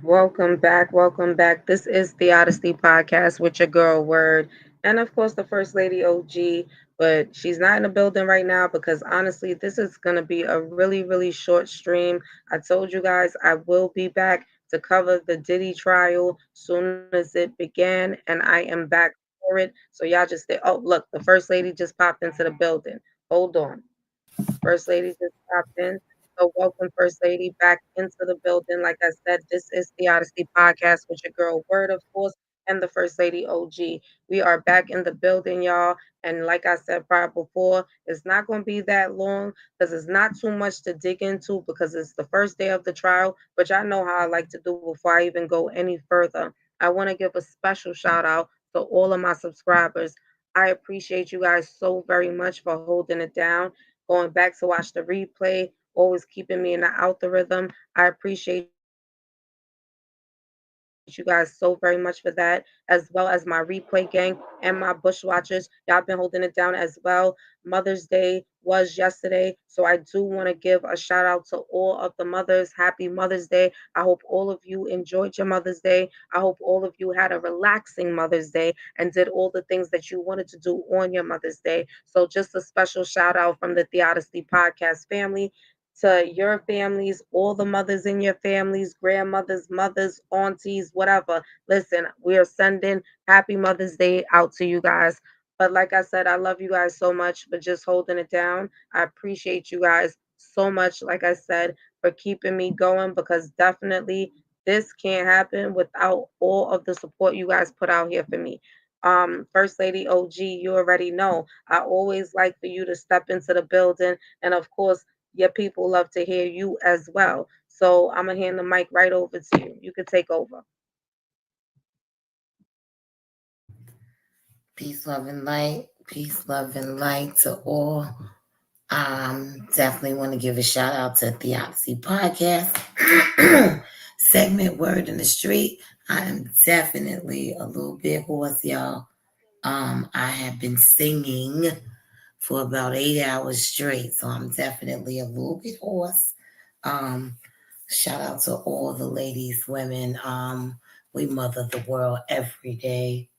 Welcome back. Welcome back. This is the Honesty Podcast with your girl Word. And of course, the First Lady OG. But she's not in the building right now because honestly, this is going to be a really, really short stream. I told you guys I will be back to cover the Diddy trial soon as it began. And I am back for it. So y'all just stay. Oh, look, the First Lady just popped into the building. Hold on. First Lady just popped in. So welcome, First Lady, back into the building. Like I said, this is the Odyssey Podcast with your girl Word, of course, and the First Lady OG. We are back in the building, y'all. And like I said prior before, it's not going to be that long because it's not too much to dig into because it's the first day of the trial. But y'all know how I like to do before I even go any further. I want to give a special shout out to all of my subscribers. I appreciate you guys so very much for holding it down, going back to watch the replay, always keeping me in the algorithm. I appreciate you guys so very much for that, as well as my replay gang and my bush watchers. Y'all been holding it down as well. Mother's Day was yesterday, so I do want to give a shout out to all of the mothers. Happy Mother's Day. I hope all of you enjoyed your Mother's Day. I hope all of you had a relaxing Mother's Day and did all the things that you wanted to do on your Mother's Day. So just a special shout out from the Theodicy Podcast family to your families, all the mothers in your families, grandmothers, mothers, aunties, whatever. Listen, we are sending happy Mother's Day out to you guys. But like I said, I love you guys so much for just holding it down. I appreciate you guys so much, like I said, for keeping me going because definitely this can't happen without all of the support you guys put out here for me. First Lady OG, you already know. I always like for you to step into the building, and of course, your people love to hear you as well. So I'm gonna hand the mic right over to you. You can take over. Peace, love, and light. Peace, love, and light to all. Definitely want to give a shout out to Theodicy Podcast segment Word in the Street. I am definitely a little bit hoarse, y'all. I have been singing for about 8 hours straight, so I'm definitely a little bit hoarse. Um, Shout out to all the ladies, women. We mother the world every day.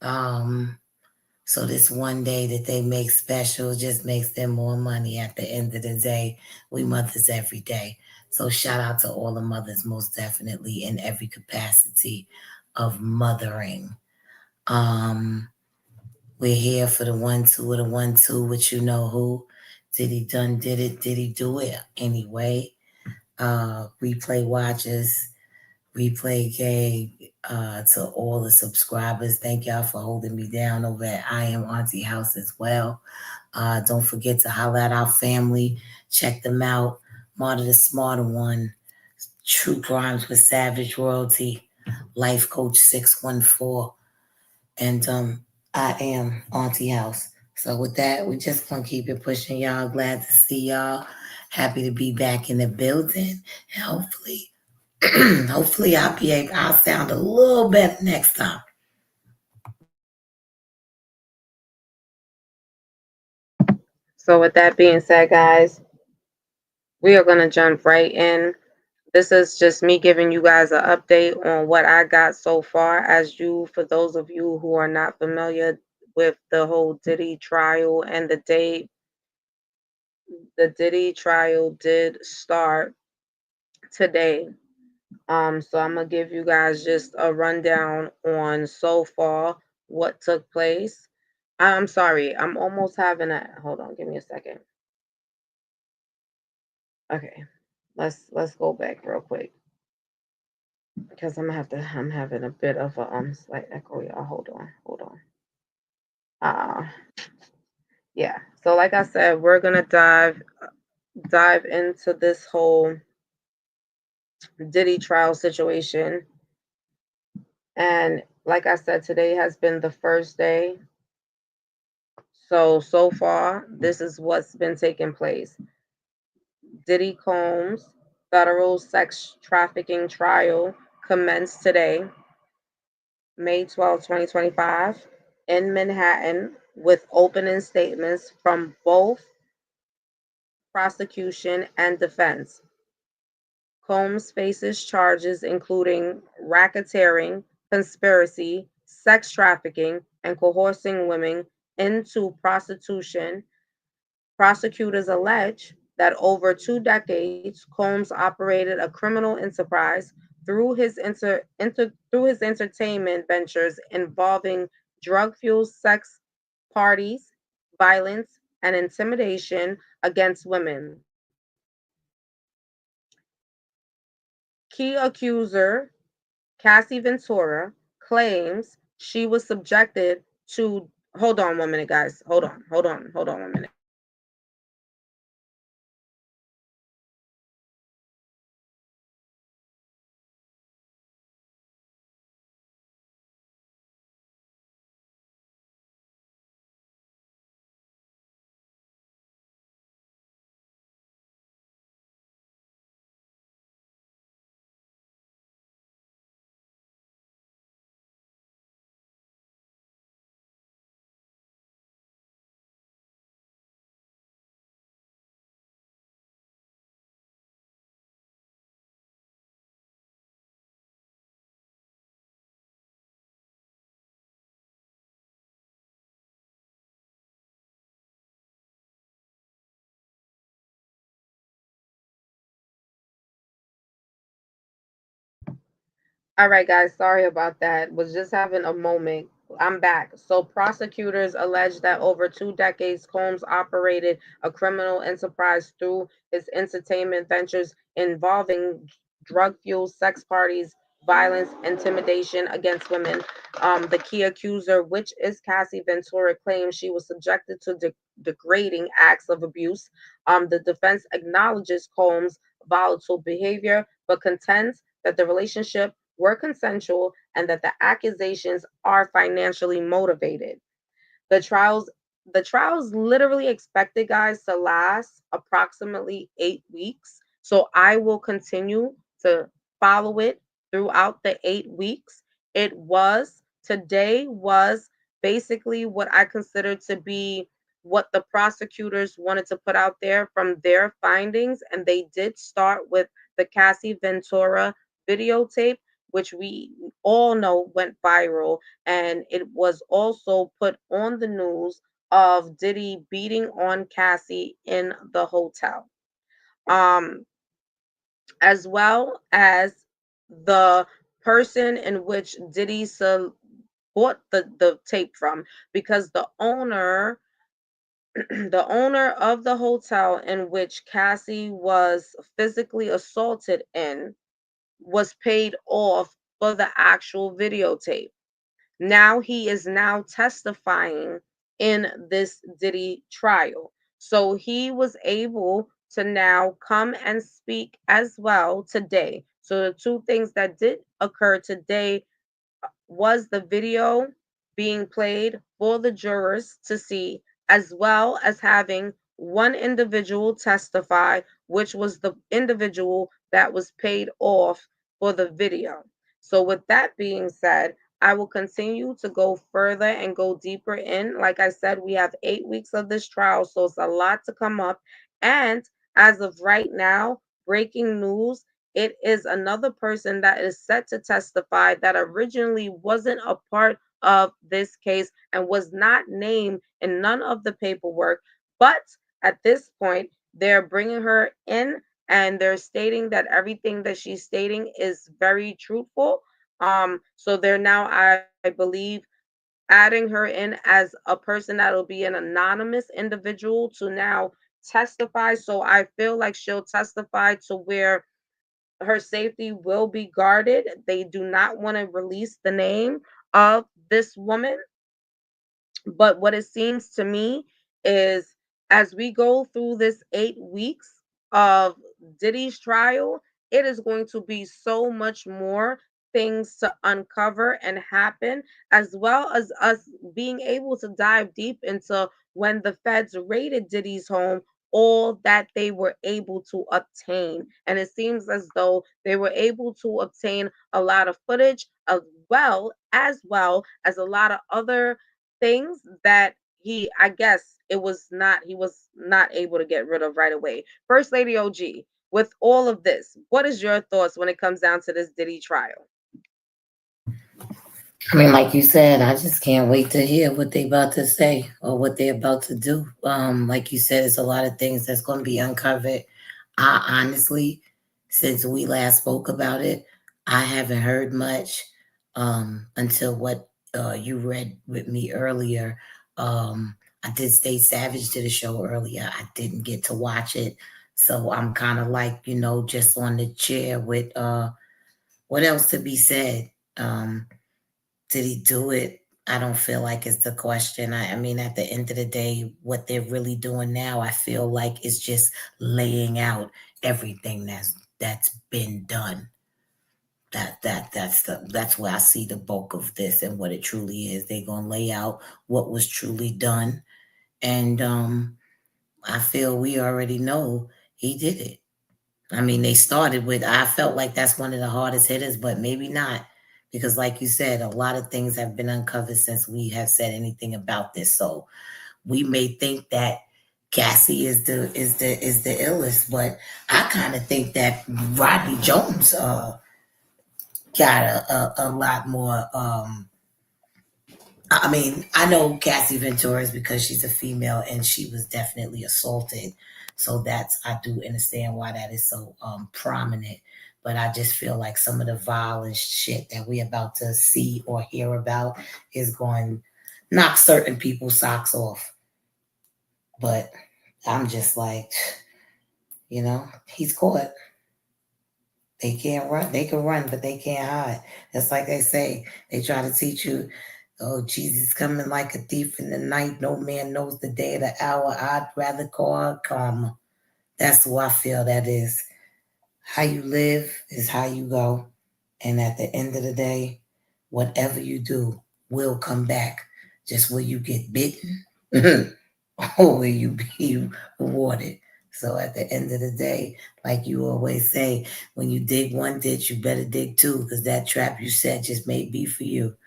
Um, so this one day that they make special just makes them more money at the end of the day. We mothers every day. So shout out to all the mothers, most definitely in every capacity of mothering. Um, we're here for the 1-2 of the 1-2, which you know who. Did he done did it? Did he do it anyway? Replay watchers, replay gang, to all the subscribers. Thank y'all for holding me down over at I Am Auntie House as well. Don't forget to holler at our family. Check them out. Marta the Smarter One, True Crimes with Savage Royalty, Life Coach 614, and I Am Auntie House. So with that, we just gonna keep it pushing, y'all. Glad to see y'all. Happy to be back in the building. And hopefully, hopefully I'll sound a little better next time. So with that being said, guys, we are gonna jump right in. This is just me giving you guys an update on what I got so far. As you, for those of you who are not familiar with the whole Diddy trial and the Diddy trial did start today. So I'm gonna give you guys just a rundown on so far what took place. I'm sorry, I'm almost having a hold on, give me a second. Okay, let's go back real quick because I'm having a bit of a slight echo, y'all. Hold on. Uh yeah. So like I said, we're gonna dive into this whole Diddy trial situation. And like I said, today has been the first day. So far, this is what's been taking place. Diddy Combs' federal sex trafficking trial commenced today, May 12, 2025, in Manhattan, with opening statements from both prosecution and defense. Combs faces charges including racketeering, conspiracy, sex trafficking, and coercing women into prostitution. Prosecutors allege that over 2 decades, Combs operated a criminal enterprise through his entertainment ventures involving drug-fueled sex parties, violence, and intimidation against women. Key accuser Cassie Ventura claims she was subjected to. Hold on 1 minute, guys. Hold on 1 minute. All right, guys, sorry about that. Was just having a moment. I'm back. So, prosecutors allege that over 2 decades, Combs operated a criminal enterprise through his entertainment ventures involving drug fueled sex parties, violence, intimidation against women. The key accuser, which is Cassie Ventura, claims she was subjected to degrading acts of abuse. The defense acknowledges Combs' volatile behavior, but contends that the relationship were consensual and that the accusations are financially motivated. The trials the trials literally expected, guys, to last approximately 8 weeks. So I will continue to follow it throughout the 8 weeks. Today was basically what I consider to be what the prosecutors wanted to put out there from their findings. And they did start with the Cassie Ventura videotape, which we all know went viral, and it was also put on the news of Diddy beating on Cassie in the hotel. Um, as well as the person in which Diddy bought the tape from, because the owner the owner of the hotel in which Cassie was physically assaulted in was paid off for the actual videotape. Now he is now testifying in this Diddy trial. So he was able to now come and speak as well today. So the two things that did occur today was the video being played for the jurors to see, as well as having one individual testify, which was the individual that was paid off for the video. So, with that being said, I will continue to go further and go deeper in. Like I said, we have 8 weeks of this trial, so it's a lot to come up. And as of right now, breaking news, it is another person that is set to testify that originally wasn't a part of this case and was not named in none of the paperwork. But at this point, they're bringing her in and they're stating that everything that she's stating is very truthful. So they're now, I believe, adding her in as a person that'll be an anonymous individual to now testify. So I feel like she'll testify to where her safety will be guarded. They do not want to release the name of this woman. But what it seems to me is as we go through this 8 weeks of Diddy's trial, it is going to be so much more things to uncover and happen, as well as us being able to dive deep into when the feds raided Diddy's home, all that they were able to obtain. And it seems as though they were able to obtain a lot of footage as well as a lot of other things that he was not able to get rid of right away. First Lady OG, with all of this, what is your thoughts when it comes down to this Diddy trial? I mean, like you said, I just can't wait to hear what they about to say or what they're about to do. Like you said, it's a lot of things that's going to be uncovered. I honestly, since we last spoke about it, I haven't heard much until what you read with me earlier. I did stay savage to the show earlier. I didn't get to watch it, so I'm kind of like just on the chair with what else to be said. Did he do it? I don't feel like it's the question. I mean, at the end of the day, what they're really doing now, I feel like it's just laying out everything that's been done. That's where I see the bulk of this and what it truly is. They're gonna lay out what was truly done, and I feel we already know he did it. I mean, they started with, I felt like that's one of the hardest hitters, but maybe not. Because, like you said, a lot of things have been uncovered since we have said anything about this. So we may think that Cassie is the illest, but I kind of think that Rodney Jones got a lot more. I mean, I know Cassie Ventura is because she's a female and she was definitely assaulted. So that's, I do understand why that is so prominent. But I just feel like some of the violent shit that we about to see or hear about is going to knock certain people's socks off. But I'm just like, he's caught. They can't run. They can run, but they can't hide. That's like they say. They try to teach you, oh, Jesus coming like a thief in the night. No man knows the day or the hour. I'd rather call it karma. That's who I feel that is. How you live is how you go. And at the end of the day, whatever you do will come back. Just will you get bitten or will you be rewarded? So at the end of the day, like you always say, when you dig one ditch, you better dig two, because that trap you set just may be for you.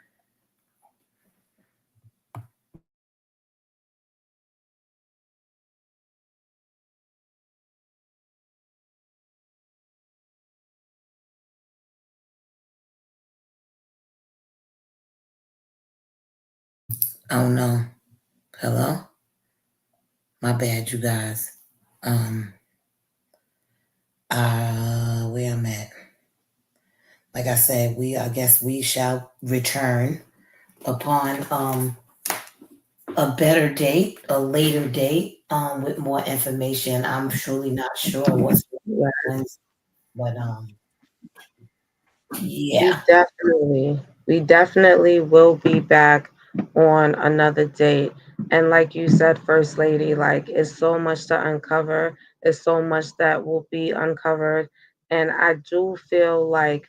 Oh no. Hello? My bad, you guys. Um, where I'm at. Like I said, I guess we shall return upon a better date, a later date, with more information. I'm truly not sure what's going, but We yeah. definitely, we definitely will be back on another date. And like you said, First Lady, like it's so much to uncover. It's so much that will be uncovered. And I do feel like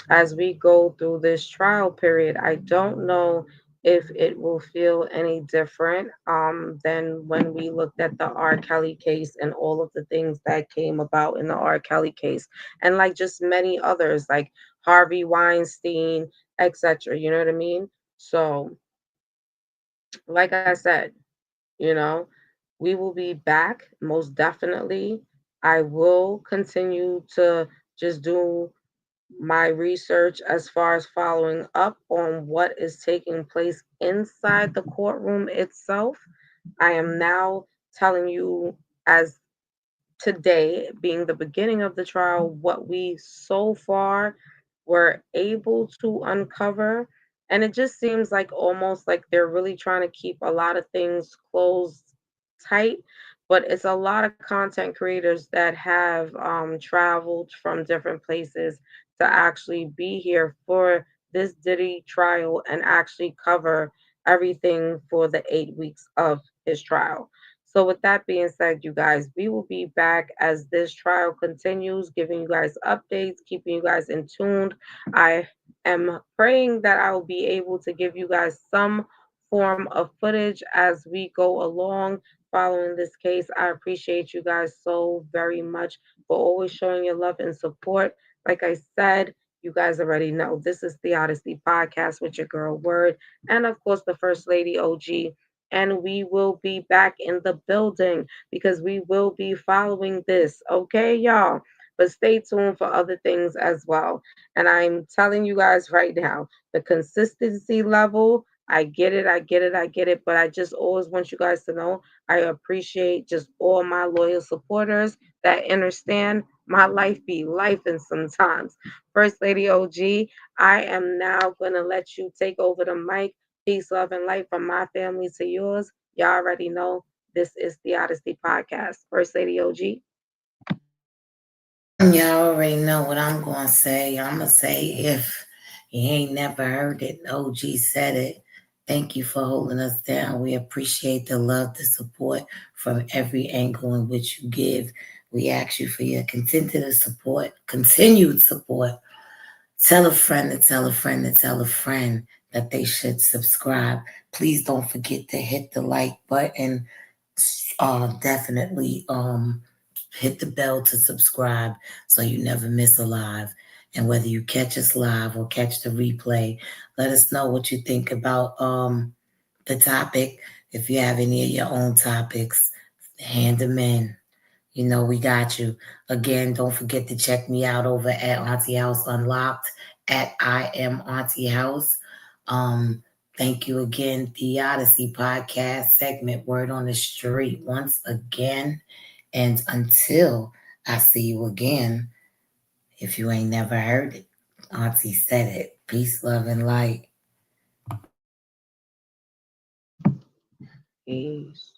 as we go through this trial period, I don't know if it will feel any different than when we looked at the R. Kelly case and all of the things that came about in the R. Kelly case, and like just many others, like Harvey Weinstein, etc. You know what I mean? So, like I said, you know, we will be back most definitely. I will continue to just do my research as far as following up on what is taking place inside the courtroom itself. I am now telling you, as today being the beginning of the trial, what we so far were able to uncover. And it just seems like almost like they're really trying to keep a lot of things closed tight. But it's a lot of content creators that have traveled from different places to actually be here for this Diddy trial and actually cover everything for the 8 weeks of his trial. So, with that being said, you guys, we will be back as this trial continues, giving you guys updates, keeping you guys in tuned. I am praying that I will be able to give you guys some form of footage as we go along following this case. I appreciate you guys so very much for always showing your love and support. Like I said, you guys already know this is the Odyssey podcast with your girl Word, and of course, the First Lady OG, and we will be back in the building because we will be following this. Okay, y'all. but stay tuned for other things as well. And I'm telling you guys right now, the consistency level, I get it, I get it, I get it, but I just always want you guys to know I appreciate just all my loyal supporters that understand my life be life and sometimes. First Lady OG, I am now going to let you take over the mic. Peace, love, and light from my family to yours. Y'all already know this is the Odyssey Podcast. First Lady OG. Y'all already know what I'm going to say. I'm going to say if you ain't never heard it, OG said it. Thank you for holding us down. We appreciate the love, the support from every angle in which you give. We ask you for your continued support. Tell a friend to tell a friend to tell a friend that they should subscribe. Please don't forget to hit the like button. Definitely hit the bell to subscribe so you never miss a live. And whether you catch us live or catch the replay, let us know what you think about the topic. If you have any of your own topics, hand them in. You know, we got you. Again, don't forget to check me out over at Auntie House Unlocked at I am Auntie House. Um, Thank you again, the Odyssey Podcast segment, Word on the Street, once again. And until I see you again, if you ain't never heard it, Auntie said it. Peace, love, and light. Peace.